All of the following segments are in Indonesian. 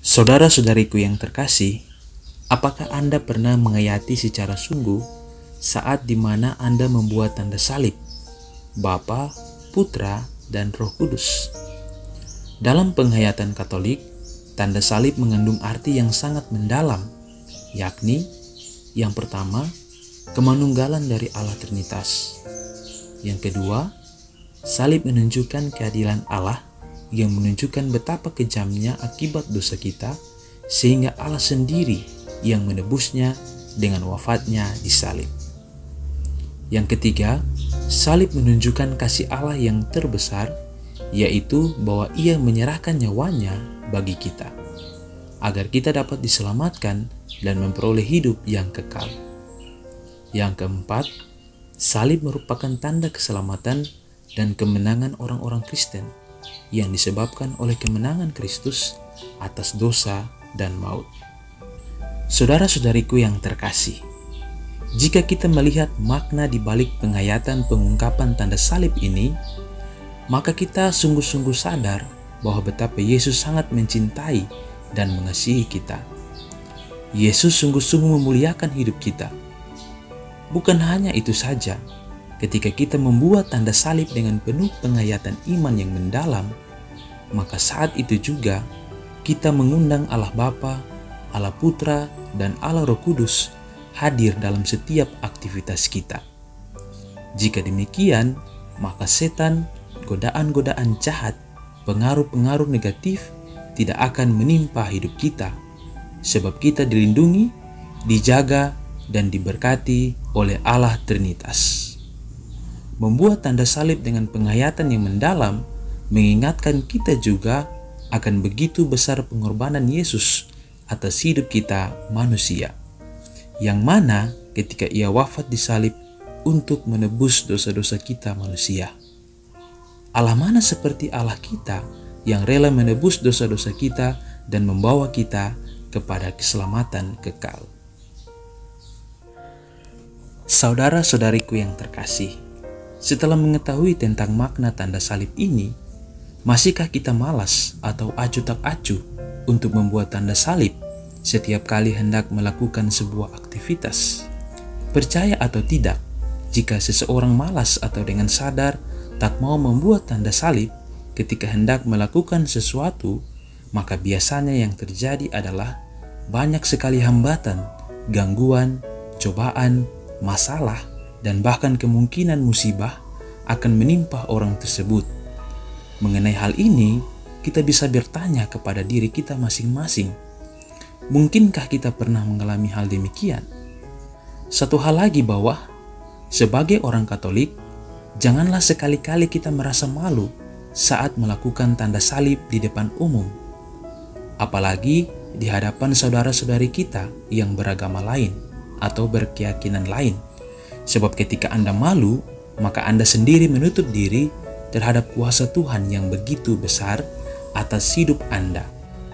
Saudara-saudariku yang terkasih, apakah Anda pernah menghayati secara sungguh saat dimana Anda membuat tanda salib, Bapa, Putra, dan Roh Kudus? Dalam penghayatan Katolik, tanda salib mengandung arti yang sangat mendalam, yakni yang pertama, kemanunggalan dari Allah Trinitas. Yang kedua, salib menunjukkan keadilan Allah yang menunjukkan betapa kejamnya akibat dosa kita, sehingga Allah sendiri yang menebusnya dengan wafatnya di salib. Yang ketiga, salib menunjukkan kasih Allah yang terbesar, yaitu bahwa Ia menyerahkan nyawanya bagi kita, agar kita dapat diselamatkan dan memperoleh hidup yang kekal. Yang keempat, salib merupakan tanda keselamatan dan kemenangan orang-orang Kristen yang disebabkan oleh kemenangan Kristus atas dosa dan maut. Saudara-saudariku yang terkasih, jika kita melihat makna di balik penghayatan pengungkapan tanda salib ini, maka kita sungguh-sungguh sadar bahwa betapa Yesus sangat mencintai dan mengasihi kita. Yesus sungguh-sungguh memuliakan hidup kita. Bukan hanya itu saja, ketika kita membuat tanda salib dengan penuh penghayatan iman yang mendalam, maka saat itu juga kita mengundang Allah Bapa, Allah Putra, dan Allah Roh Kudus hadir dalam setiap aktivitas kita. Jika demikian, maka setan, godaan-godaan jahat, pengaruh-pengaruh negatif tidak akan menimpa hidup kita, sebab kita dilindungi, dijaga, dan diberkati oleh Allah Trinitas. Membuat tanda salib dengan penghayatan yang mendalam mengingatkan kita juga akan begitu besar pengorbanan Yesus atas hidup kita manusia, yang mana ketika Ia wafat di salib untuk menebus dosa-dosa kita manusia. Allah mana seperti Allah kita yang rela menebus dosa-dosa kita dan membawa kita kepada keselamatan kekal. Saudara-saudariku yang terkasih, setelah mengetahui tentang makna tanda salib ini, masihkah kita malas atau acuh tak acuh untuk membuat tanda salib setiap kali hendak melakukan sebuah aktivitas? Percaya atau tidak, jika seseorang malas atau dengan sadar tak mau membuat tanda salib ketika hendak melakukan sesuatu, maka biasanya yang terjadi adalah banyak sekali hambatan, gangguan, cobaan, masalah, dan bahkan kemungkinan musibah akan menimpa orang tersebut. Mengenai hal ini, kita bisa bertanya kepada diri kita masing-masing, mungkinkah kita pernah mengalami hal demikian? Satu hal lagi bahwa, sebagai orang Katolik, janganlah sekali-kali kita merasa malu saat melakukan tanda salib di depan umum, apalagi di hadapan saudara-saudari kita yang beragama lain atau berkeyakinan lain. Sebab ketika Anda malu, maka Anda sendiri menutup diri terhadap kuasa Tuhan yang begitu besar atas hidup Anda.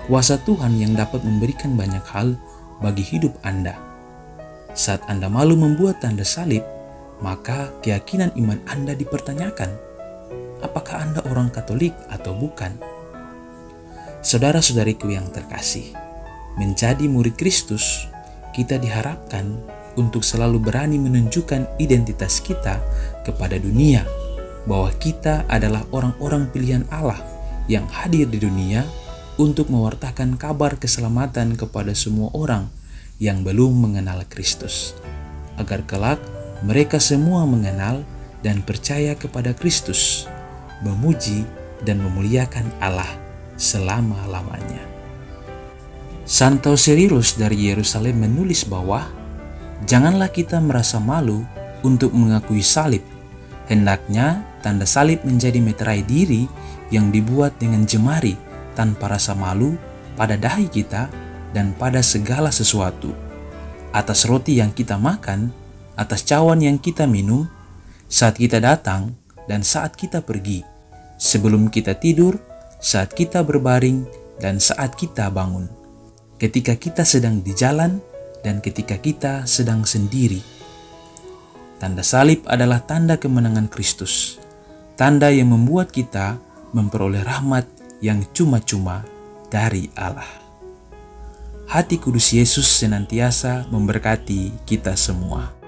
Kuasa Tuhan yang dapat memberikan banyak hal bagi hidup Anda. Saat Anda malu membuat tanda salib, maka keyakinan iman Anda dipertanyakan. Apakah Anda orang Katolik atau bukan? Saudara-saudariku yang terkasih, menjadi murid Kristus, kita diharapkan untuk selalu berani menunjukkan identitas kita kepada dunia, bahwa kita adalah orang-orang pilihan Allah yang hadir di dunia untuk mewartakan kabar keselamatan kepada semua orang yang belum mengenal Kristus, agar kelak mereka semua mengenal dan percaya kepada Kristus, memuji dan memuliakan Allah selama-lamanya. Santo Cyrillus dari Yerusalem menulis bahwa janganlah kita merasa malu untuk mengakui salib. Hendaknya tanda salib menjadi meterai diri yang dibuat dengan jemari tanpa rasa malu pada dahi kita dan pada segala sesuatu. Atas roti yang kita makan, atas cawan yang kita minum, saat kita datang dan saat kita pergi, sebelum kita tidur, saat kita berbaring, dan saat kita bangun. Ketika kita sedang di jalan dan ketika kita sedang sendiri. Tanda salib adalah tanda kemenangan Kristus, tanda yang membuat kita memperoleh rahmat yang cuma-cuma dari Allah. Hati kudus Yesus senantiasa memberkati kita semua.